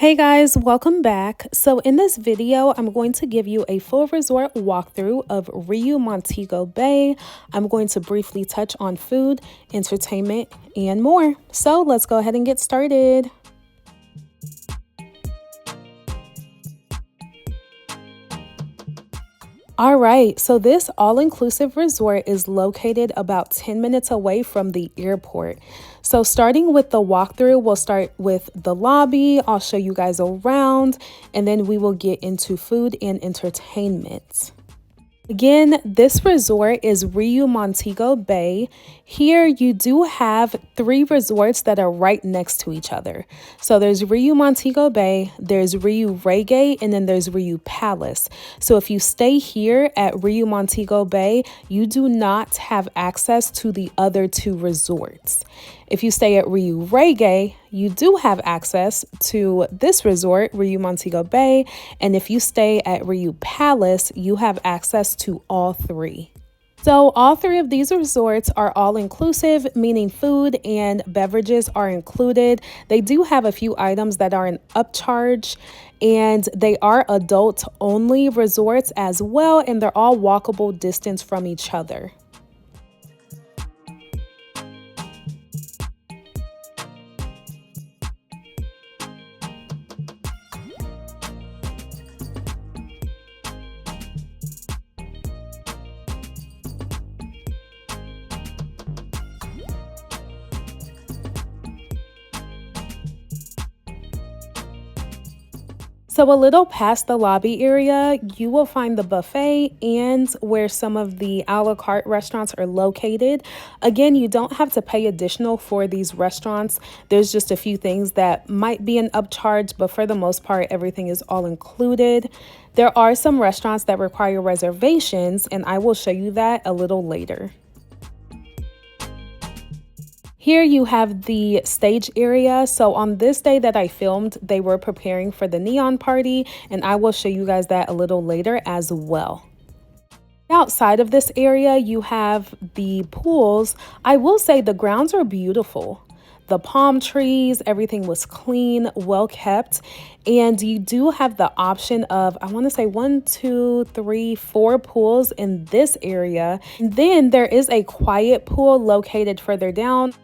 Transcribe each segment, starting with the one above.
Hey guys, welcome back. So in this video, I'm going to give you a full resort walkthrough of RIU Montego Bay. I'm going to briefly touch on food, entertainment, and more. So let's go ahead and get started. All right, so this all-inclusive resort is located about 10 minutes away from the airport. So starting with the walkthrough, we'll start with the lobby. I'll show you guys around, and then we will get into food and entertainment. Again, this resort is RIU Montego Bay. Here you do have 3 resorts that are right next to each other. So there's RIU Montego Bay, there's RIU Reggae, and then there's RIU Palace. So if you stay here at RIU Montego Bay, you do not have access to the other 2 resorts. If you stay at RIU Reggae, you do have access to this resort, RIU Montego Bay, and if you stay at RIU Palace, you have access to all 3. So all 3 of these resorts are all inclusive, meaning food and beverages are included. They do have a few items that are an upcharge, and they are adult only resorts as well, and they're all walkable distance from each other. So a little past the lobby area, you will find the buffet and where some of the a la carte restaurants are located. Again, you don't have to pay additional for these restaurants. There's just a few things that might be an upcharge, but for the most part, everything is all included. There are some restaurants that require reservations, and I will show you that a little later. Here you have the stage area. So on this day that I filmed, they were preparing for the neon party, and I will show you guys that a little later as well. Outside of this area, you have the pools. I will say the grounds are beautiful. The palm trees, everything was clean, well kept. And you do have the option of, I want to say 1, 2, 3, 4 pools in this area. And then there is a quiet pool located further down.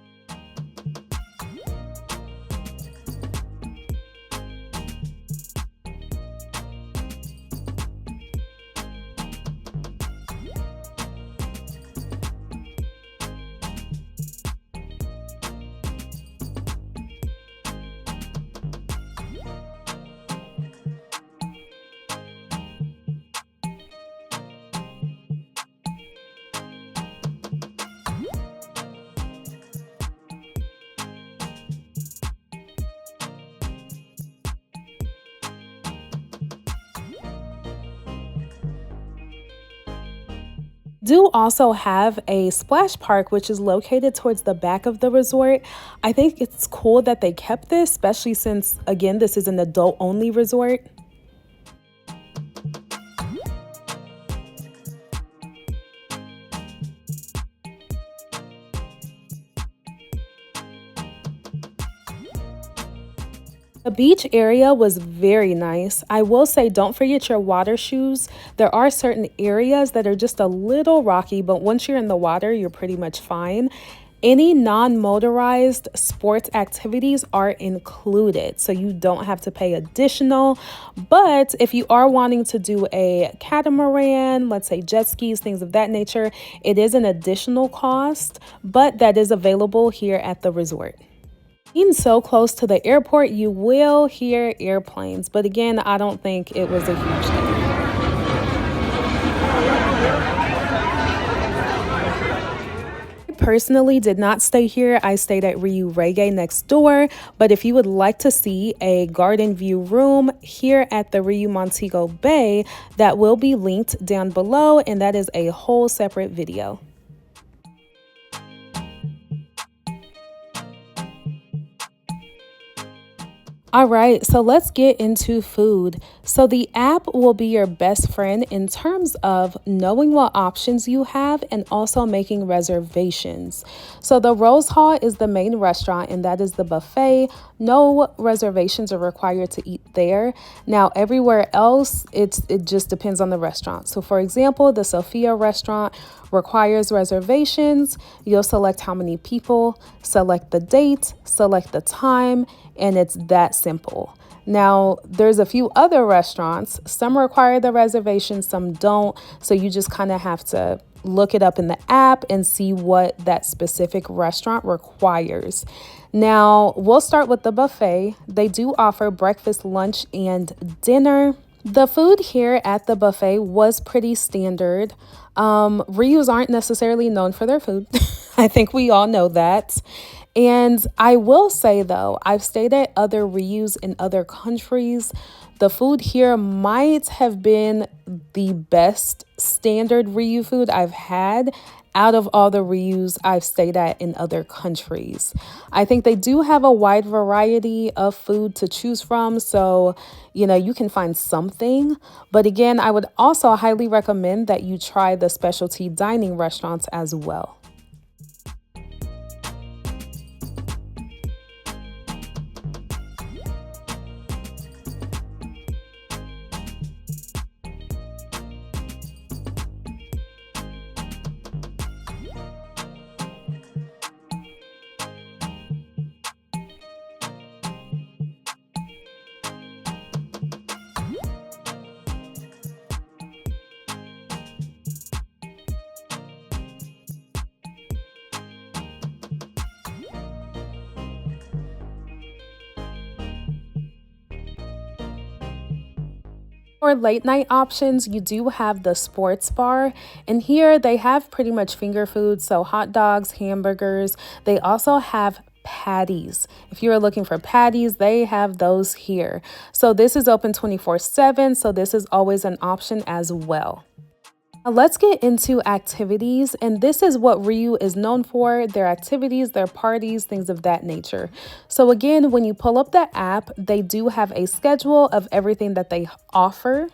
Do also have a splash park, which is located towards the back of the resort. I think it's cool that they kept this, especially since, again, this is an adult only resort. The beach area was very nice. I will say don't forget your water shoes. There are certain areas that are just a little rocky, but once you're in the water, you're pretty much fine. Any non-motorized sports activities are included, so you don't have to pay additional. But if you are wanting to do a catamaran, let's say jet skis, things of that nature, it is an additional cost, but that is available here at the resort. Being so close to the airport, you will hear airplanes, but again, I don't think it was a huge thing. I personally did not stay here. I stayed at RIU Reggae next door, but if you would like to see a garden view room here at the RIU Montego Bay, that will be linked down below, and that is a whole separate video. All right, so let's get into food. So the app will be your best friend in terms of knowing what options you have and also making reservations. So the Rose Hall is the main restaurant, and that is the buffet. No reservations are required to eat there. Now everywhere else, it just depends on the restaurant. So for example, the Sophia restaurant requires reservations. You'll select how many people, select the date, select the time, and it's that simple. Now, there's a few other restaurants. Some require the reservation, some don't. So you just kind of have to look it up in the app and see what that specific restaurant requires. Now, we'll start with the buffet. They do offer breakfast, lunch, and dinner. The food here at the buffet was pretty standard. RIUs aren't necessarily known for their food. I think we all know that. And I will say, though, I've stayed at other RIUs in other countries. The food here might have been the best standard RIU food I've had out of all the RIUs I've stayed at in other countries. I think they do have a wide variety of food to choose from, so you can find something. But again, I would also highly recommend that you try the specialty dining restaurants as well. For late night options, you do have the sports bar, and here they have pretty much finger food, so hot dogs, hamburgers. They also have patties. If you are looking for patties, they have those here. So this is open 24/7, so this is always an option as well. Now let's get into activities, and this is what RIU is known for: their activities, their parties, things of that nature. So again, when you pull up the app, they do have a schedule of everything that they offer.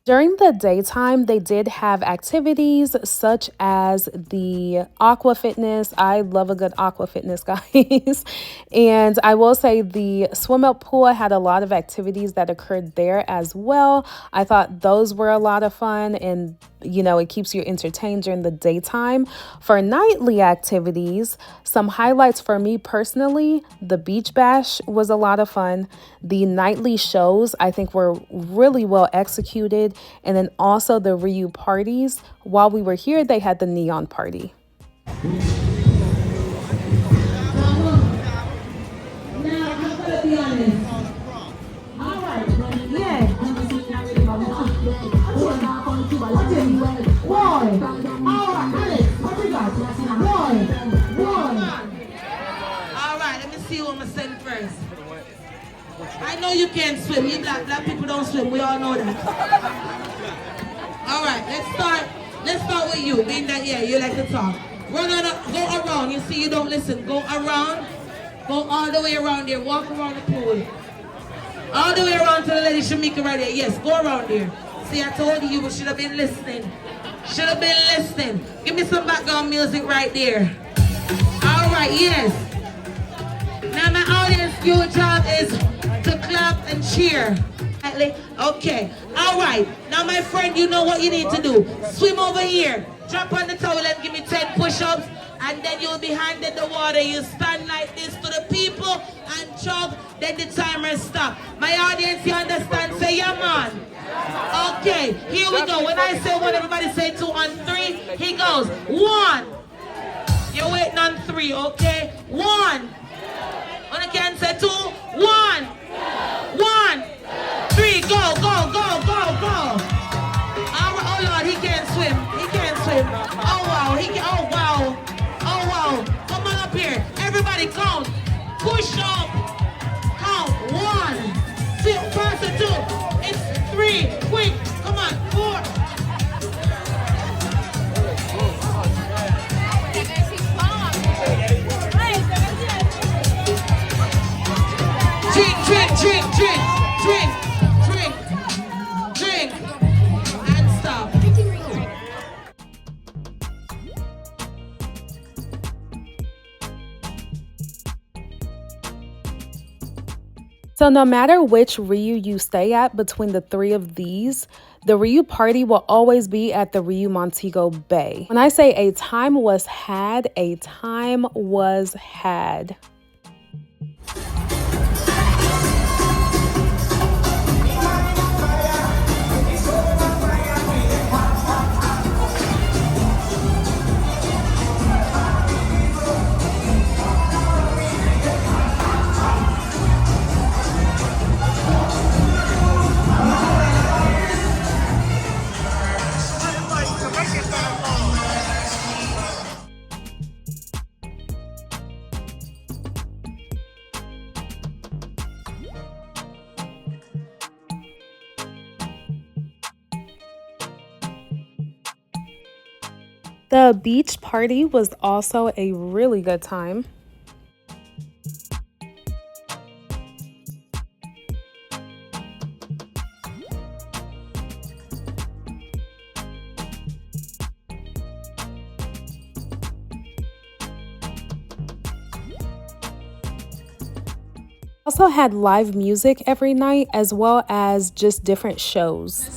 During the daytime, they did have activities such as the aqua fitness. I love a good aqua fitness, guys. And I will say the swim up pool had a lot of activities that occurred there as well. I thought those were a lot of fun, and it keeps you entertained during the daytime. For nightly activities, some highlights for me personally: the beach bash was a lot of fun. The nightly shows, I think, were really well executed. And then also the RIU parties. While we were here, they had the neon party. Now, I'm gonna be honest. All right, yeah. One. All right, Alex, what you got? One. All right, let me see who I'm gonna send first. I know you can't swim. You black people don't swim. We all know that. All right, let's start with you. Being that, yeah, you like to talk. Go around. You see, you don't listen. Go around. Go all the way around there. Walk around the pool. All the way around to the lady Shamika right there. Yes, go around there. See, I told you, you should have been listening. Should have been listening. Give me some background music right there. All right, yes. Now my audience, your job is to clap and cheer. Okay, all right. Now my friend, you know what you need to do. Swim over here, drop on the towel and give me 10 push-ups, and then you'll be handed the water. You stand like this to the people and chug, then the timer stop. My audience, you understand? Say yeah, man. Okay, here we go. When I say one, everybody say 2 on 3. He goes 1. You're waiting on 3, okay? 1. When I can say 2, 1. 1. 3, go. Oh Lord, he can't swim. Oh wow. Come on up here. Everybody count. Push up. Count. 1. 2, person 2. It's 3. Quick. Come on. 4. So no matter which RIU you stay at between the three of these, the RIU party will always be at the RIU Montego Bay. When I say a time was had, a time was had. The beach party was also a really good time. Also had live music every night as well as just different shows.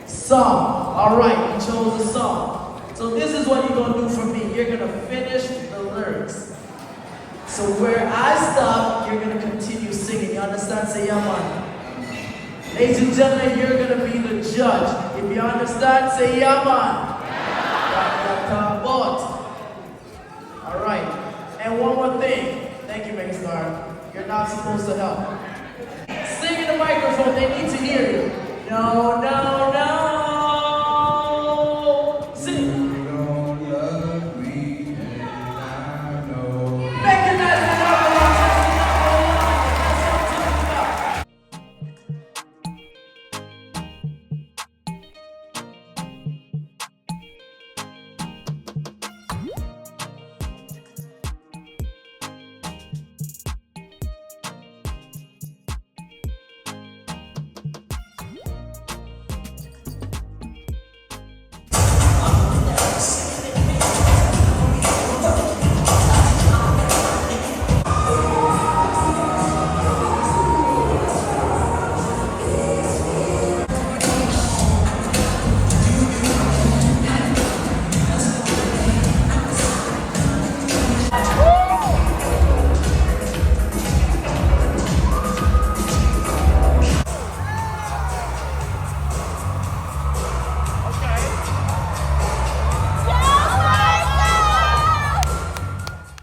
Song. All right, you chose a song. So this is what you're gonna do for me. You're gonna finish the lyrics. So where I stop, you're gonna continue singing. You understand? Say yeah, man. Ladies and gentlemen, you're gonna be the judge. If you understand, say yeah, man. All right. And one more thing. Thank you, Megastar. You're not supposed to help. Sing in the microphone. They need to hear you. No, no, no.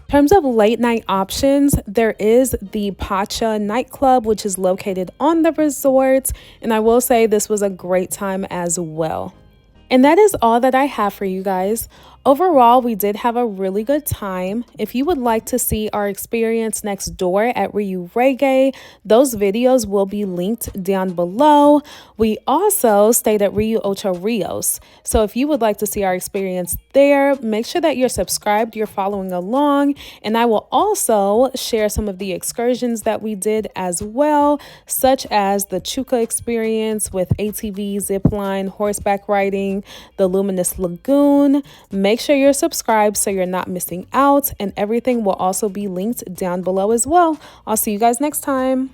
In terms of late night options, there is the Pacha nightclub, which is located on the resort. And I will say this was a great time as well. And that is all that I have for you guys. Overall, we did have a really good time. If you would like to see our experience next door at RIU Reggae, those videos will be linked down below. We also stayed at RIU Ocho Rios. So if you would like to see our experience there, make sure that you're subscribed, you're following along, and I will also share some of the excursions that we did as well, such as the Chuka experience with ATV, zipline, horseback riding, the Luminous Lagoon. Make sure you're subscribed so you're not missing out, and everything will also be linked down below as well. I'll see you guys next time.